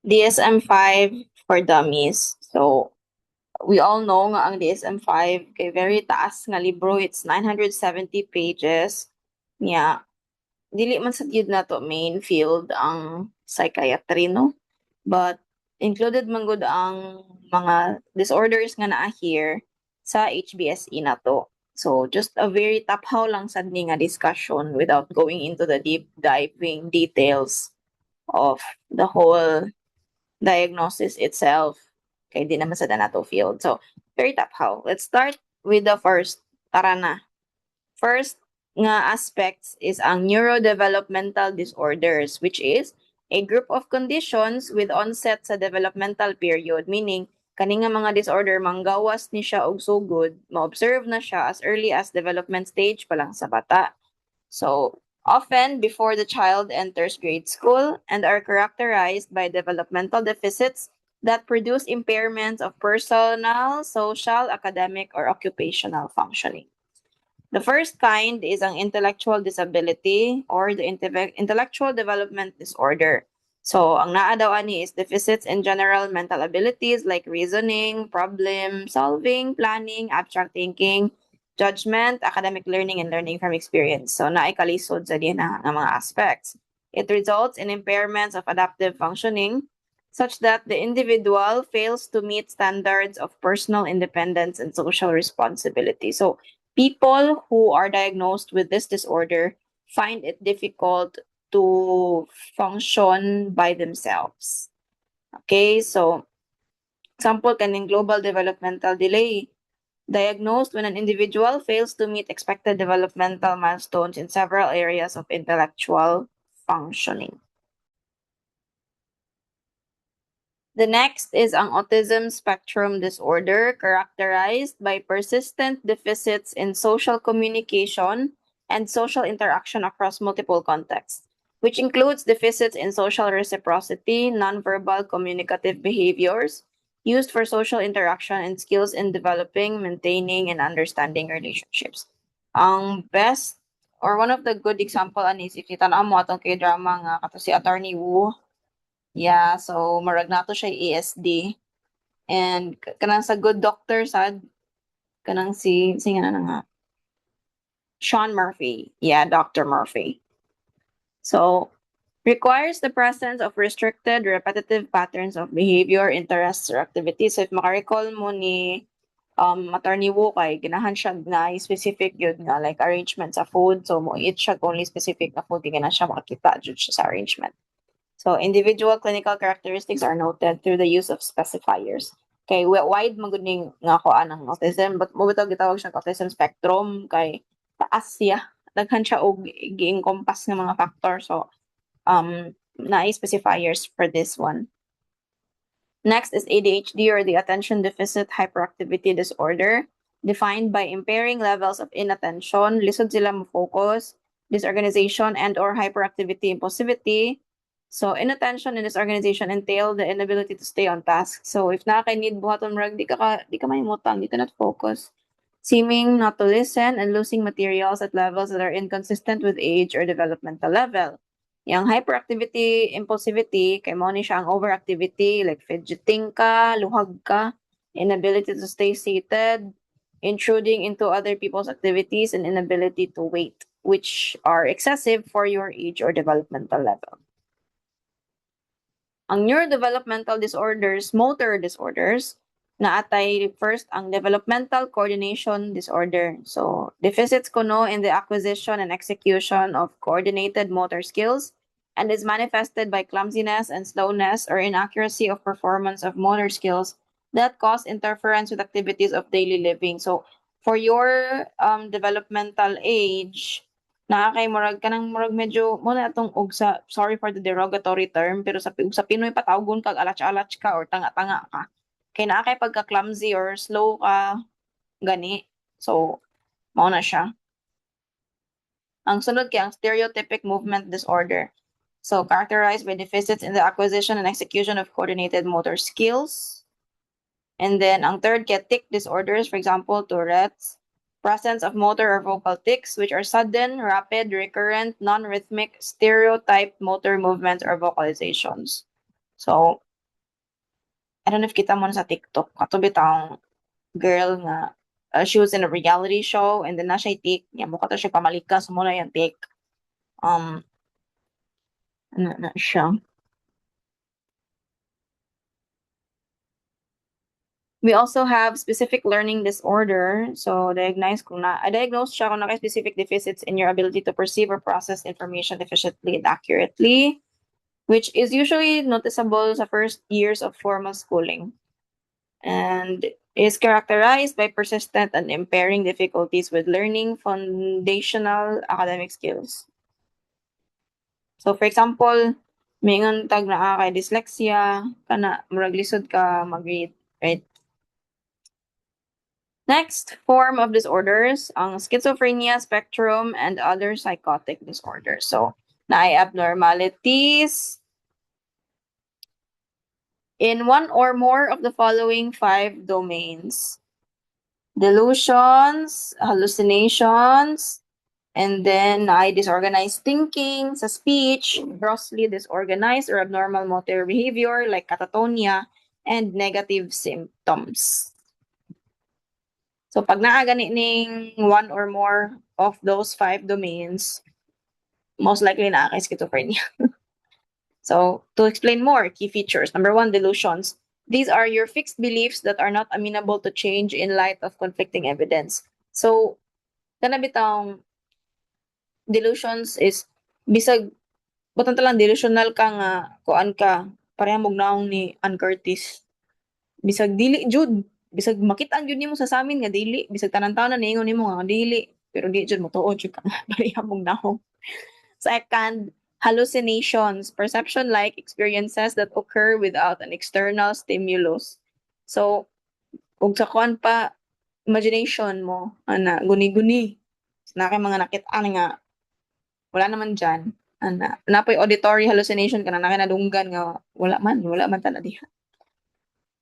DSM-5 for dummies. So, we all know nga ang DSM-5 kay very taas nga libro. It's 970 pages. Yeah. Dili man sa gyud na to main field ang psychiatry, no? But included man gud ang mga disorders nga naa here sa HBSE na to. So just a very taphaw lang sad ni nga discussion without going into the deep diving details of the whole diagnosis itself. Kay di naman sa nato field. So very taphaw. Let's start with the first. Tara na. First nga aspects is ang neurodevelopmental disorders, which is a group of conditions with onset sa developmental period, meaning kani nga mga disorder manggawas ni siya og sugod, ma-observe na siya as early as development stage pa lang sa bata. So, often before the child enters grade school and are characterized by developmental deficits that produce impairments of personal, social, academic, or occupational functioning. The first kind is ang intellectual disability or the intellectual development disorder. So, ang naa daw ani is deficits in general mental abilities like reasoning, problem solving, planning, abstract thinking, judgment, academic learning, and learning from experience. So, naay kalisod sa diyan nga mga aspects. It results in impairments of adaptive functioning such that the individual fails to meet standards of personal independence and social responsibility. So, people who are diagnosed with this disorder find it difficult to function by themselves. Okay, so example kaning global developmental delay, diagnosed when an individual fails to meet expected developmental milestones in several areas of intellectual functioning. The next is ang autism spectrum disorder, characterized by persistent deficits in social communication and social interaction across multiple contexts, which includes deficits in social reciprocity, nonverbal communicative behaviors used for social interaction, and skills in developing, maintaining, and understanding relationships. Ang best or one of the good example anis if kita mo atong kay drama nga kato si Attorney Wu. Yeah, so murag nato siya ESD. And kanang sa Good Doctor sad, kanang si nga na nga, Sean Murphy. Yeah, Dr. Murphy. So, requires the presence of restricted, repetitive patterns of behavior, interests, or activities. So, if makarecall mo ni Attorney Wu kay ganahan siya na specific yun nga, like arrangement sa food. So, mo eat siya only specific na food, di na siya makakita jud siya sa arrangement. So individual clinical characteristics are noted through the use of specifiers. Okay, wide maguning nga ko anang autism, but mo bitaw gitawag siya autism spectrum kay taas siya. Daghan siya og gi-encompass nga mga factor. So naay specifiers for this one. Next is ADHD or the attention deficit hyperactivity disorder, defined by impairing levels of inattention, lisod sila mo focus, disorganization and or hyperactivity impulsivity. So inattention and disorganization entail the inability to stay on task. So if nakaka-need buhaton murag di ka mahimutang, di ka not focus. Seeming not to listen and losing materials at levels that are inconsistent with age or developmental level. Yang hyperactivity, impulsivity, kay mo ni siya ang overactivity, like fidgeting ka, luhag ka, inability to stay seated, intruding into other people's activities, and inability to wait, which are excessive for your age or developmental level. Ang neurodevelopmental disorders, motor disorders, naatay first ang developmental coordination disorder. So, deficits kuno in the acquisition and execution of coordinated motor skills and is manifested by clumsiness and slowness or inaccuracy of performance of motor skills that cause interference with activities of daily living. So, for your developmental age, kay murag kanang murag medyo mo na atong og sa sorry for the derogatory term pero sa Pinoy patawgon kag alach-alach ka or tanga-tanga ka. Kay naa kay pagka clumsy or slow ka gani. So mao na siya. Ang sunod kay ang stereotypic movement disorder. So characterized by deficits in the acquisition and execution of coordinated motor skills. And then ang third kay tic disorders, for example, Tourette's, presence of motor or vocal tics, which are sudden, rapid, recurrent, non-rhythmic, stereotyped motor movements or vocalizations. So, I don't know if kita mo na sa TikTok, katubi taong girl nga, she was in a reality show and then na siya take, niya mukha to siya pamalikas, muna yung take. Um, ano na siya. We also have specific learning disorder. So, I diagnosed siya kung naka-specific deficits in your ability to perceive or process information efficiently and accurately, which is usually noticeable sa first years of formal schooling and is characterized by persistent and impairing difficulties with learning foundational academic skills. So, for example, mingon tag naa kay dyslexia, kana murag lisod ka mag-read, right? Next form of disorders, ang schizophrenia spectrum and other psychotic disorders. So, naay abnormalities in one or more of the following 5 domains: delusions, hallucinations, and then naay disorganized thinking sa speech, grossly disorganized or abnormal motor behavior like catatonia, and negative symptoms. So, pag naagani ning one or more of those 5 domains, most likely na kay schizophrenia. So, to explain more, key features. Number 1, delusions. These are your fixed beliefs that are not amenable to change in light of conflicting evidence. So, kana bitang delusions is bisag butang talang delusional ka nga kuan ka parehang mong naong ni Ann Curtis. Bisag dili jud, bisag makita-an jud nimo sa samin nga dili, bisag tanan-tanan niingon nimo nga dili, pero di jud mo tuod jud ka nga parehang mong naong. Second, hallucinations, perception-like experiences that occur without an external stimulus. So, kung sa kuan pa, imagination mo, ana, guni-guni. Na kay mga nakita nga, wala naman dyan. Ana, napoy auditory hallucination ka na nakinadunggan nga, wala man tala diha.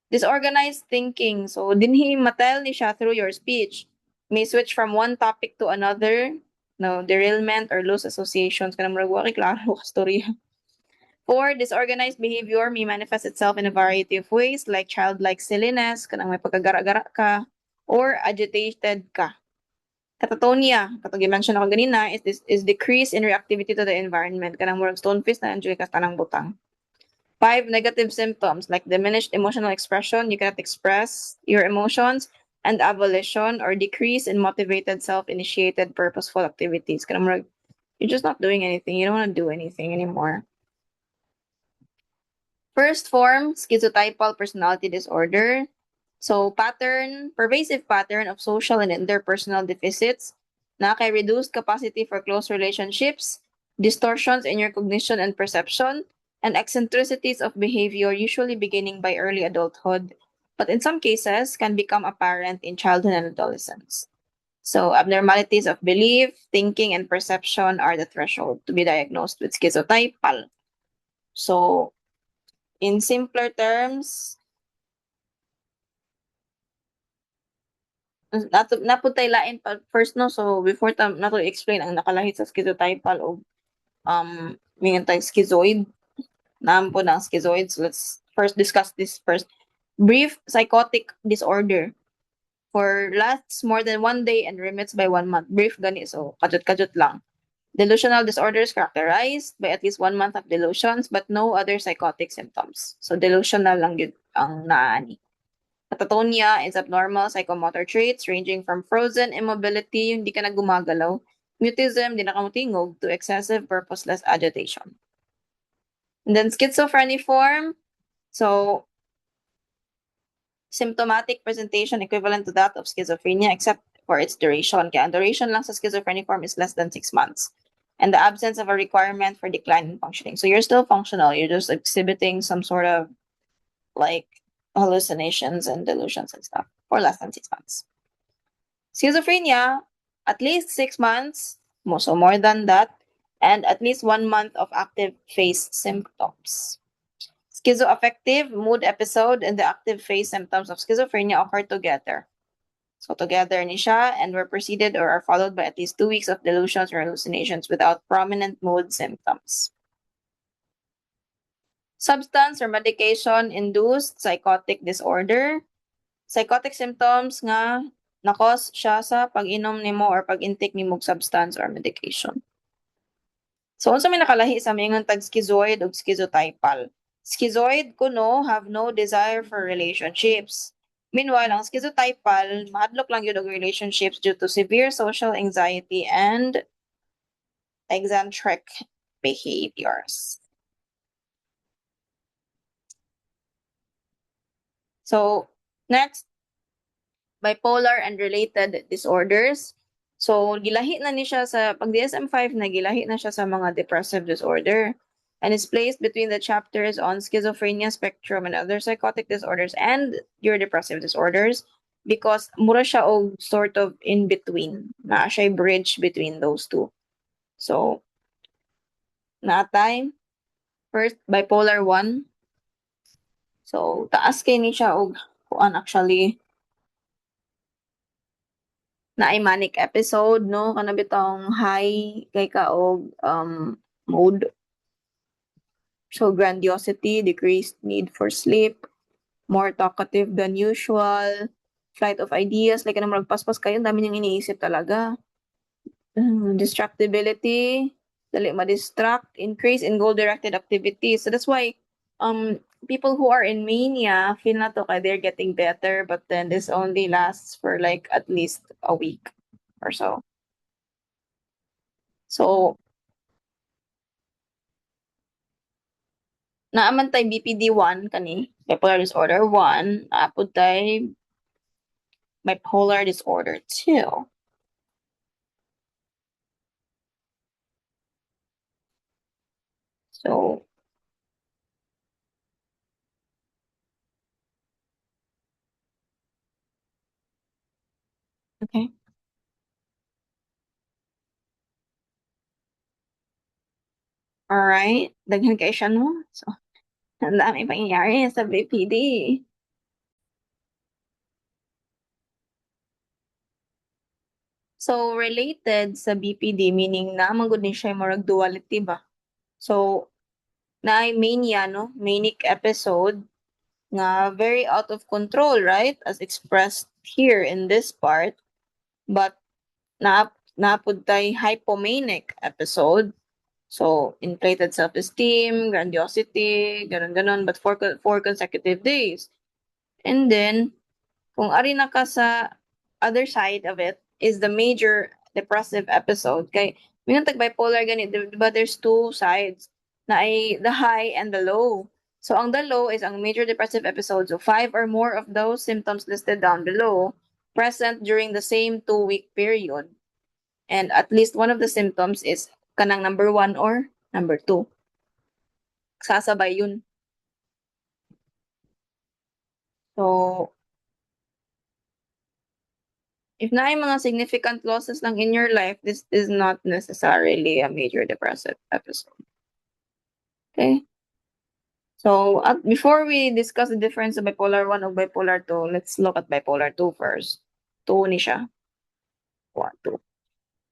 Disorganized thinking. So, dinhi matel ni siya through your speech. May switch from one topic to another, no derailment or loose associations kanang murag wa kay klaro ka storya. 4, disorganized behavior may manifest itself in a variety of ways like childlike silliness, kanang may pagkagara-gara ka, or agitated ka. Catatonia, katong gi-mention ako ganina, is decrease in reactivity to the environment. Kanang murag stonefish na enjoy ka tanang butang. 5, negative symptoms like diminished emotional expression, you cannot express your emotions, and avolition or decrease in motivated self-initiated purposeful activities. Kanang murag, you're just not doing anything. You don't want to do anything anymore. First form, schizotypal personality disorder. So, pervasive pattern of social and interpersonal deficits, reduced capacity for close relationships, distortions in your cognition and perception, and eccentricities of behavior usually beginning by early adulthood, but in some cases can become apparent in childhood and adolescence. So, abnormalities of belief, thinking, and perception are the threshold to be diagnosed with schizotypal. So, in simpler terms, naputay lain pa first no, so before nato explain ang nakalahit sa schizotypal o mingon tay schizoid, naam po ng schizoid. So let's first discuss this first. Brief psychotic disorder for lasts more than 1 day and remits by 1 month. Brief gani, so kajut-kajut lang. Delusional disorders characterized by at least 1 month of delusions but no other psychotic symptoms. So delusional lang yun ang naani. Catatonia is abnormal psychomotor traits ranging from frozen immobility, hindi ka na gumagalaw, mutism, di na ka mutingog, to excessive purposeless agitation. And then schizophreniform, so symptomatic presentation equivalent to that of schizophrenia except for its duration. Kaya ang duration lang sa schizophreniform is less than 6 months. And the absence of a requirement for decline in functioning. So you're still functional, you're just exhibiting some sort of like hallucinations and delusions and stuff for less than 6 months. Schizophrenia, at least 6 months, so more than that, and at least 1 month of active phase symptoms. Schizoaffective mood episode and the active phase symptoms of schizophrenia occur together. So together ni siya and were preceded or are followed by at least 2 weeks of delusions or hallucinations without prominent mood symptoms. Substance or medication-induced psychotic disorder. Psychotic symptoms nga na-cause siya sa pag-inom nimo or pag-intake nimo og substance or medication. So, unsa may nakalahi sa mingon tag schizoid ug schizotypal? Schizoid kuno have no desire for relationships. Meanwhile, ang schizotypal, mahadlok lang yun og relationships due to severe social anxiety and eccentric behaviors. So, next, bipolar and related disorders. So, gilahi na ni siya sa, pag DSM-5 na gilahi na siya sa mga depressive disorder. And is placed between the chapters on schizophrenia spectrum and other psychotic disorders and your depressive disorders because mura siya og sort of in between. Na siya bridge between those two. So, naatay, first, bipolar 1. So, taas kay ni siya og kuan actually na ay manic episode, no? Kana bitong high kay ka og mode. So, grandiosity, decreased need for sleep, more talkative than usual, flight of ideas, like ano magpaspas kayo, dami niyang iniisip talaga. Distractibility, dali ma-distract, increase in goal-directed activities. So that's why people who are in mania feel na to kay they're getting better, but then this only lasts for like at least a week or so. So, naaman tay BPD-1 kani, bipolar disorder 1, naapod tay bipolar disorder 2. So, okay. Alright, daghan kay siya, no? So, ang dami pangyayari sa BPD. So, related sa BPD, meaning na manggod ni siya murag duality ba? So, naay mania, no? Manic episode nga very out of control, right? As expressed here in this part. But naapod tay hypomanic episode. So, inflated self-esteem, grandiosity, ganon-ganon, but four consecutive days. And then, kung ari na ka sa other side of it is the major depressive episode. Kay, mingon tag bipolar ganit, di ba there's two sides na ay the high and the low. So, ang the low is ang major depressive episode. So, 5 or more of those symptoms listed down below present during the same 2-week period. And at least one of the symptoms is kanang number 1 or number 2. Sasabay yun. So, if na mga significant losses lang in your life, this is not necessarily a major depressive episode. Okay? So, before we discuss the difference of bipolar 1 and bipolar 2, let's look at bipolar 2 first. 2 ni siya. 1, 2.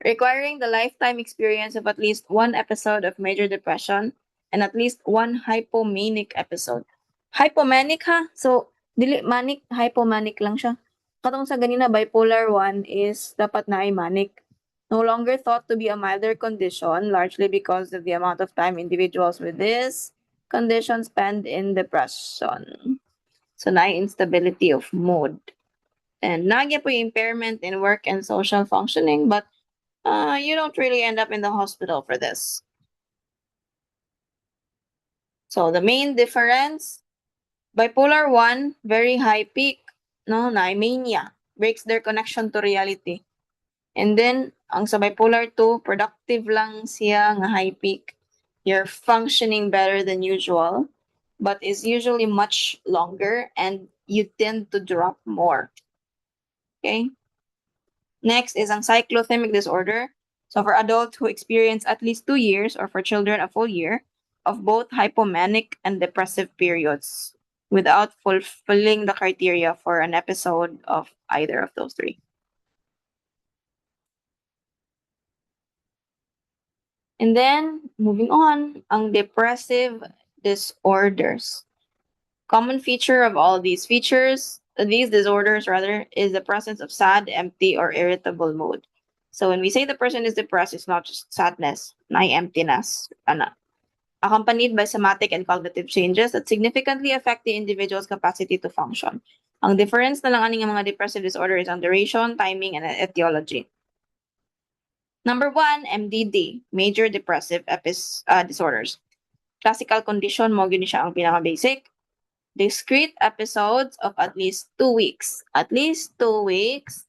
Requiring the lifetime experience of at least one episode of major depression and at least one hypomanic episode. Hypomanic ha? So, dili manic, hypomanic lang siya. Katong sa ganina, bipolar 1 is dapat na ay manic. No longer thought to be a milder condition, largely because of the amount of time individuals with this condition spend in depression. So, na instability of mood. And nagya po yung impairment in work and social functioning, but you don't really end up in the hospital for this. So, the main difference, bipolar 1, very high peak, no, na mania, breaks their connection to reality. And then, ang sa bipolar 2, productive lang siya nga high peak. You're functioning better than usual, but is usually much longer and you tend to drop more. Okay? Next is ang cyclothymic disorder. So for adults who experience at least 2 years or for children a full year of both hypomanic and depressive periods without fulfilling the criteria for an episode of either of those three. And then, moving on, ang depressive disorders. Common feature of all these disorders rather, is the presence of sad, empty, or irritable mood. So when we say the person is depressed, it's not just sadness, na emptiness, accompanied by somatic and cognitive changes that significantly affect the individual's capacity to function. Ang difference na lang ani nga mga depressive disorder is ang duration, timing, and etiology. Number one, MDD, major depressive disorders. Classical condition mo gyud siya ang pinaka-basic. Discrete episodes of at least 2 weeks. At least 2 weeks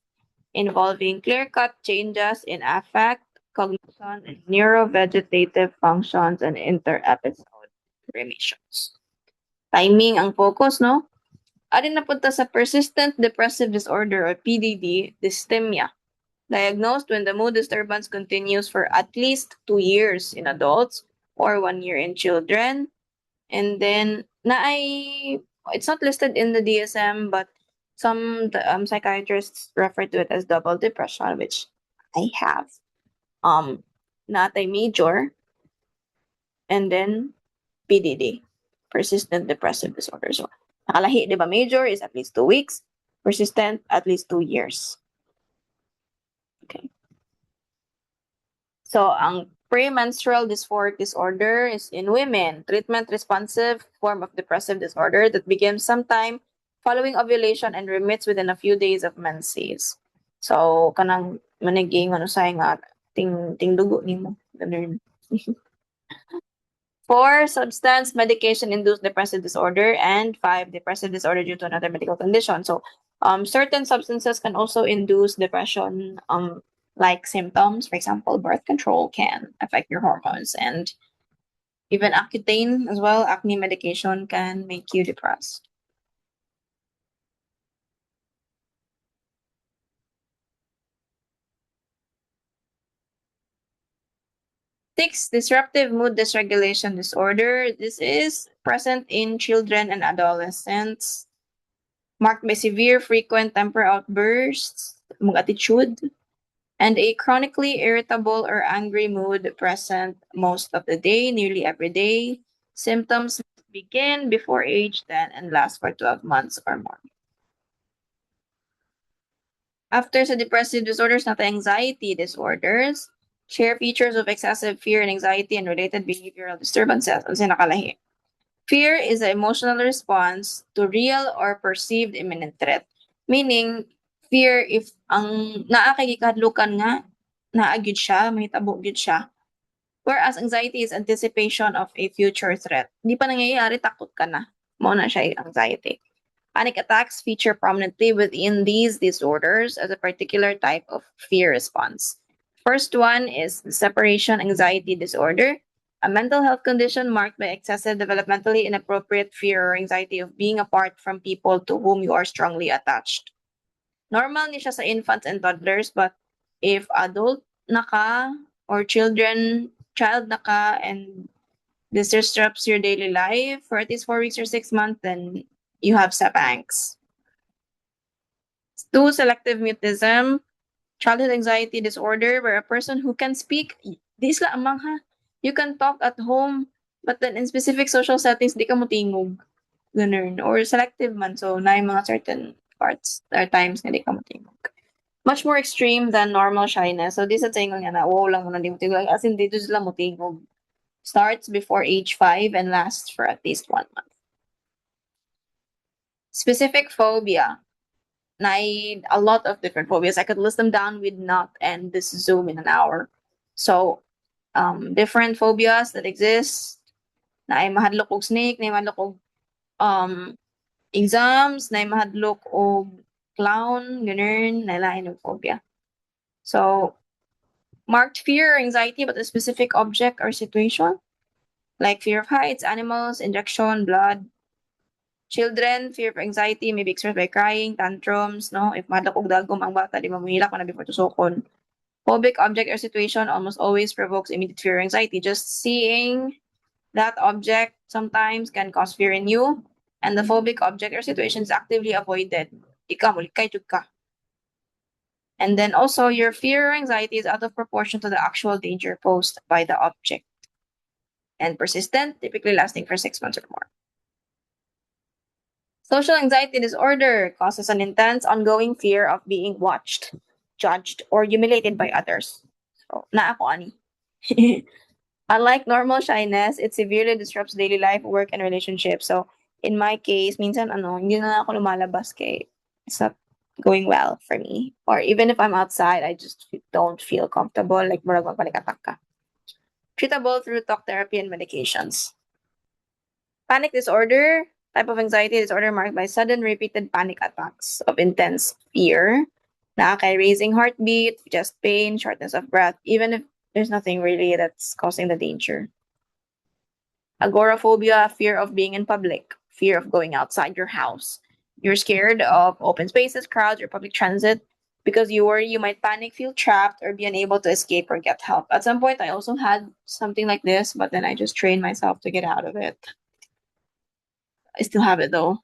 involving clear-cut changes in affect, cognition, and neurovegetative functions and inter-episode remissions. Timing ang focus, no? Adin napunta sa persistent depressive disorder or PDD, dysthymia. Diagnosed when the mood disturbance continues for at least 2 years in adults or 1 year in children. And then, it's not listed in the DSM, but some psychiatrists refer to it as double depression, which I have. Not a major, and then PDD, persistent depressive disorder. So, nakalahi, di ba? Major is at least 2 weeks, persistent at least 2 years. Okay. So, ang premenstrual dysphoric disorder is in women, treatment-responsive form of depressive disorder that begins sometime following ovulation and remits within a few days of menses. So, kanang maniging ano say nga ting dugo nimo. Ganun. 4, substance medication-induced depressive disorder, and 5, depressive disorder due to another medical condition. So, certain substances can also induce depression, like symptoms. For example, birth control can affect your hormones, and even Accutane as well, acne medication can make you depressed. 6, disruptive mood dysregulation disorder. This is present in children and adolescents, marked by severe, frequent temper outbursts, mga attitude, and a chronically irritable or angry mood present most of the day, nearly every day. Symptoms begin before age 10 and last for 12 months or more. After sa depressive disorders, nato anxiety disorders, share features of excessive fear and anxiety and related behavioral disturbances. Ang nakalahi. Fear is an emotional response to real or perceived imminent threat. Meaning, fear if ang naa kay gikahadlukan nga, naa gyud siya, mahitabo gyud siya. Whereas anxiety is anticipation of a future threat. Di pa nangyayari, takot ka na. Mao na siya anxiety. Panic attacks feature prominently within these disorders as a particular type of fear response. First one is separation anxiety disorder, a mental health condition marked by excessive developmentally inappropriate fear or anxiety of being apart from people to whom you are strongly attached. Normal ni siya sa infants and toddlers, but if adult naka or child naka, and this disrupts your daily life for at least 4 weeks or 6 months, then you have SAPANCs. 2, selective mutism, childhood anxiety disorder, where a person who can speak, di sila amang ha, you can talk at home, but then in specific social settings, di ka mo tingog. Ganun. Or selective man, so na yung mga certain parts or times nga di ka mo tingog. Much more extreme than normal shyness. So, di sa tingog nga na, wow lang mo na di mo tingog. As in, dito sila mo tingog. Starts before age 5 and lasts for at least 1 month. Specific phobia. A lot of different phobias. I could list them down with not end this Zoom in an hour. So, different phobias that exist. Na ay mahadlok og snake, na ay mahadlok og exams, na ay mahadlok og clown, ganun, na lain ng phobia. So, marked fear or anxiety about a specific object or situation, like fear of heights, animals, injection, blood. Children, fear of anxiety may be expressed by crying, tantrums, no? If madlak og dagom ang bata, di mamihilak ko na before tusokon. Phobic object or situation almost always provokes immediate fear or anxiety. Just seeing that object sometimes can cause fear in you, and the phobic object or situation is actively avoided. Ikaw, mulikay jud ka. And then also, your fear or anxiety is out of proportion to the actual danger posed by the object. and persistent, typically lasting for 6 months or more. Social anxiety disorder causes an intense, ongoing fear of being watched, judged, or humiliated by others. So, na ako ani. Unlike normal shyness, it severely disrupts daily life, work, and relationships. So, in my case, minsan hindi na ako lumalabas kay it's not going well for me. Or even if I'm outside, I just don't feel comfortable. Like, murag magpanikatak ka. Treatable through talk therapy and medications. Panic disorder, type of anxiety disorder marked by sudden repeated panic attacks of intense fear, raising heartbeat, chest pain, shortness of breath, even if there's nothing really that's causing the danger. Agoraphobia, fear of being in public, fear of going outside your house. You're scared of open spaces, crowds, or public transit because you worry you might panic, feel trapped, or be unable to escape or get help. At some point, I also had something like this, but then I just trained myself to get out of it. I still have it though.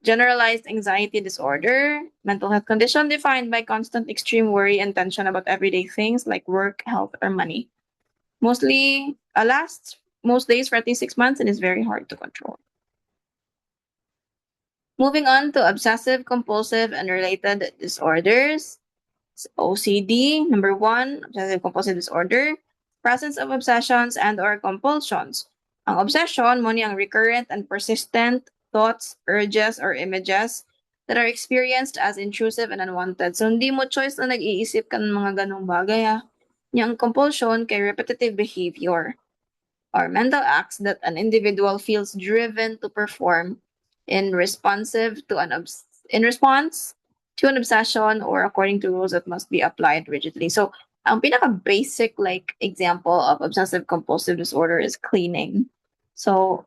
Generalized anxiety disorder, mental health condition defined by constant extreme worry and tension about everyday things like work, health, or money. Mostly lasts most days for at least 6 months and is very hard to control. Moving on to obsessive compulsive and related disorders. OCD, number one, obsessive compulsive disorder, presence of obsessions and or compulsions. Ang obsession mo ang recurrent and persistent thoughts, urges, or images that are experienced as intrusive and unwanted. So, hindi mo choice na nag-iisip ka ng mga ganong bagay, ha? Yung compulsion kay repetitive behavior or mental acts that an individual feels driven to perform in responsive to in response to an obsession or according to rules that must be applied rigidly. So, ang pinaka basic like example of obsessive compulsive disorder is cleaning. So,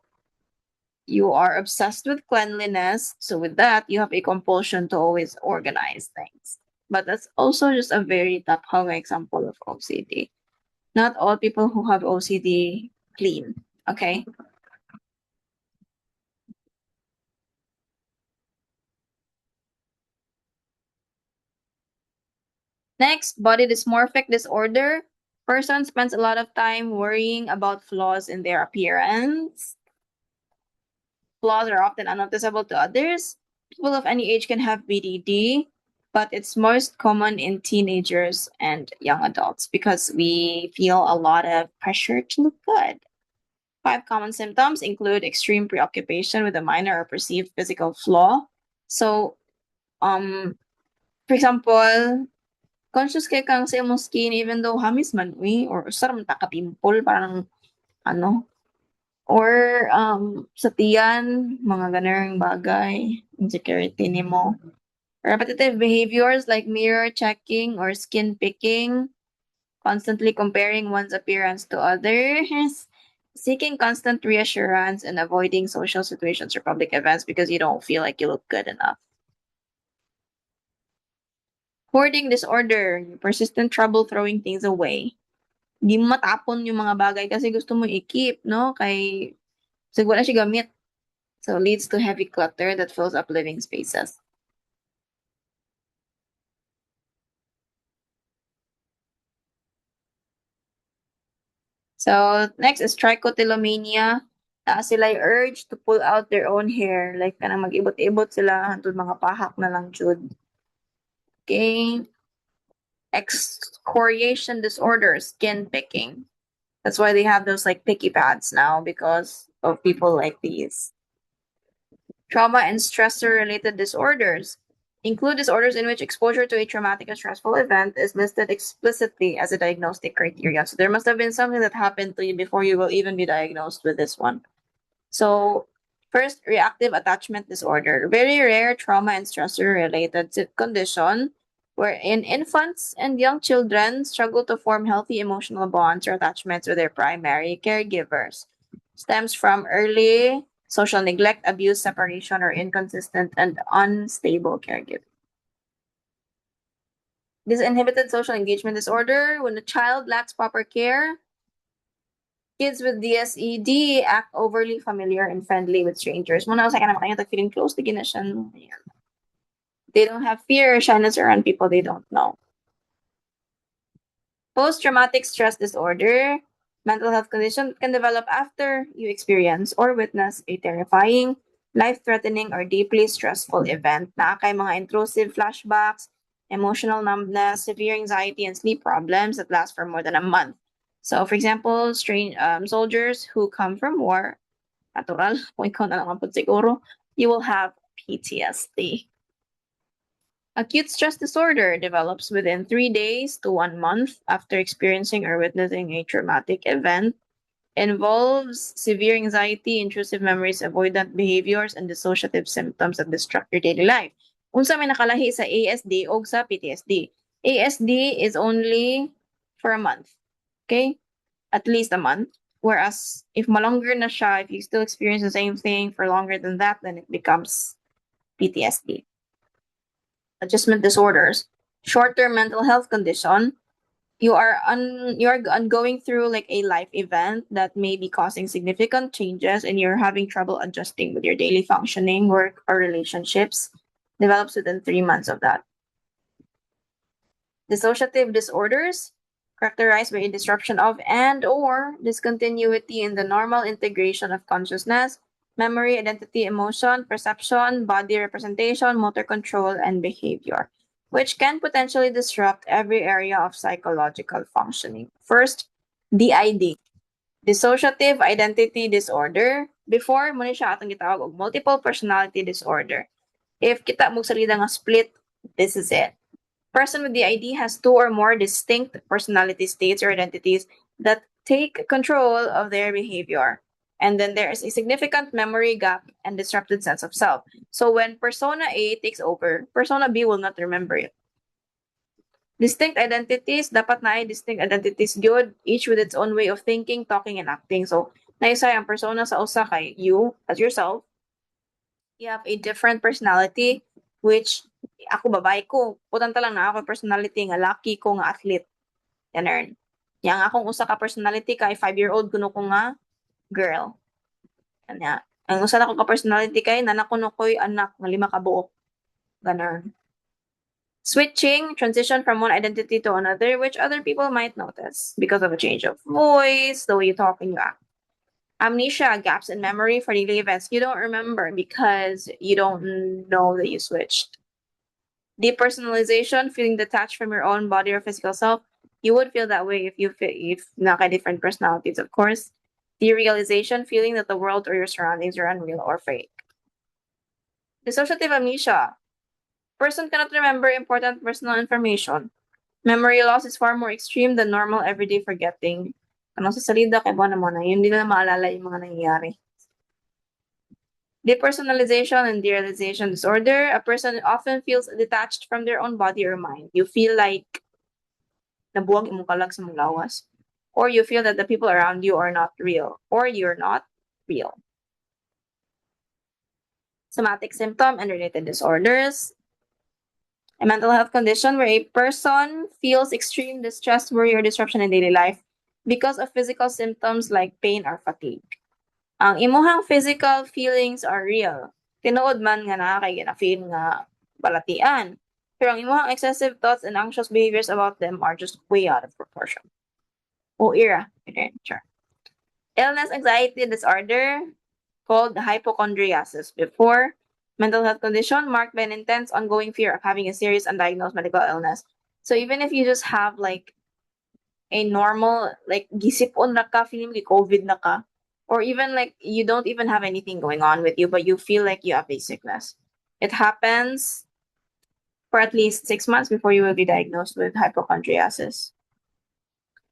you are obsessed with cleanliness. So, with that, you have a compulsion to always organize things. But that's also just a very taphang example of OCD. Not all people who have OCD clean. Okay. Next, body dysmorphic disorder. Person spends a lot of time worrying about flaws in their appearance. Flaws are often unnoticeable to others. People of any age can have BDD, but it's most common in teenagers and young adults because we feel a lot of pressure to look good. 5 common symptoms include extreme preoccupation with a minor or perceived physical flaw. So, for example, conscious kay kang sa imong skin even though hamis man or usar man ta ka pimple parang ano or sa tiyan mga ganung bagay insecurity nimo. Repetitive behaviors like mirror checking or skin picking, constantly comparing one's appearance to others, seeking constant reassurance and avoiding social situations or public events because you don't feel like you look good enough. Hoarding disorder, persistent trouble throwing things away. Di mo matapon yung mga bagay kasi gusto mo i-keep, no? Kay, so wala siya gamit. So, leads to heavy clutter that fills up living spaces. So, next is trichotillomania. Sila urge to pull out their own hair. Like, kanang mag-ibot-ibot sila hantod mga pahak na lang jud. Okay. Excoriation disorder, skin picking. That's why they have those like picky pads now because of people like these. Trauma and stressor related disorders include disorders in which exposure to a traumatic or stressful event is listed explicitly as a diagnostic criteria. So there must have been something that happened to you before you will even be diagnosed with this one. So, first, reactive attachment disorder. Very rare trauma and stressor related condition wherein infants and young children struggle to form healthy emotional bonds or attachments with their primary caregivers. Stems from early social neglect, abuse, separation, or inconsistent and unstable caregiving. Disinhibited social engagement disorder, when a child lacks proper care, kids with DSED act overly familiar and friendly with strangers. Muna sa kanang makanya feeling close to ginasyan. They don't have fear or shyness around people they don't know. Post-traumatic stress disorder, Mental health condition can develop after you experience or witness a terrifying, life-threatening, or deeply stressful event na kay mga intrusive flashbacks, emotional numbness, severe anxiety, and sleep problems that last for more than a month. So, for example, soldiers who come from war, natural, kung ikaw na lang ang siguro, you will have PTSD. Acute stress disorder develops within 3 days to 1 month after experiencing or witnessing a traumatic event, involves severe anxiety, intrusive memories, avoidant behaviors, and dissociative symptoms that disrupt your daily life. Unsa may nakalahi sa ASD o sa PTSD. ASD is only for a month. Okay? At least a month. Whereas if longer na siya, if you still experience the same thing for longer than that, then it becomes PTSD. Adjustment disorders, short-term mental health condition. You are going through like a life event that may be causing significant changes and you're having trouble adjusting with your daily functioning, work, or relationships. Develops within 3 months of that. Dissociative disorders, characterized by a disruption of and or discontinuity in the normal integration of consciousness, memory, identity, emotion, perception, body representation, motor control, and behavior, which can potentially disrupt every area of psychological functioning. First, DID, dissociative identity disorder. Before, mo ni siya atong gitawag og multiple personality disorder. If kita mo salida nga split, this is it. Person with DID has 2 or more distinct personality states or identities that take control of their behavior. And then there is a significant memory gap and disrupted sense of self. So when persona A takes over, persona B will not remember it. Distinct identities, dapat na ay distinct identities good, each with its own way of thinking, talking, and acting. So, naisay ang persona sa usa kay you, as yourself. You have a different personality, which ako babae ko, putanta lang na ako personality nga lucky ko nga athlete. Ganun. Yang akong usa ka personality kay 5-year-old kuno ko nga girl. Kanya. Ang usa na ko ka personality kay nanak kuno ko'y anak nga 5 ka buok. Ganun. Switching, transition from one identity to another, which other people might notice because of a change of voice, the way you talk and you act. Amnesia, gaps in memory for daily events. You don't remember because you don't know that you switched. Depersonalization, feeling detached from your own body or physical self. You would feel that way if naka different personalities, of course. Derealization, feeling that the world or your surroundings are unreal or fake. Dissociative amnesia. Person cannot remember important personal information. Memory loss is far more extreme than normal everyday forgetting. Ano sa salida kay buwan naman na, yun, hindi na maalala yung mga nangyayari. Depersonalization and derealization disorder. A person often feels detached from their own body or mind. You feel like nabuwag imong kalag sa mong lawas. Or you feel that the people around you are not real. Or you're not real. Somatic symptom and related disorders. A mental health condition where a person feels extreme distress, worry, or disruption in daily life because of physical symptoms like pain or fatigue. Ang imuhang physical feelings are real. Tinuod man nga na kay gina-feel nga balatian. Pero ang imuhang excessive thoughts and anxious behaviors about them are just way out of proportion. O era. Sure. Illness, anxiety disorder called hypochondriasis. Before, mental health condition marked by an intense ongoing fear of having a serious undiagnosed medical illness. So even if you just have like a normal, like gisipon na ka, feeling like COVID na ka, or even like you don't even have anything going on with you, but you feel like you have a sickness. It happens for at least 6 months before you will be diagnosed with hypochondriasis.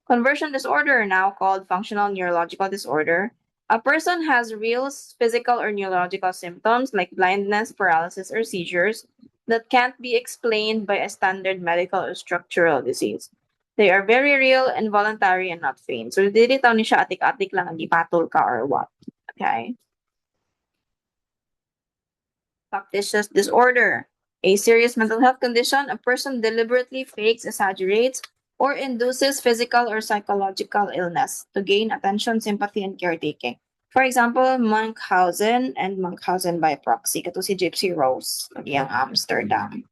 Conversion disorder, now called functional neurological disorder. A person has real physical or neurological symptoms like blindness, paralysis, or seizures that can't be explained by a standard medical or structural disease. They are very real, involuntary, and not feigned. So, dili taw ni siya atik-atik lang ang gipatol ka or what. Okay? Factitious disorder. A serious mental health condition, a person deliberately fakes, exaggerates, or induces physical or psychological illness to gain attention, sympathy, and caretaking. For example, Munchausen and Munchausen by proxy. Kato si Gypsy Rose, yung Amsterdam.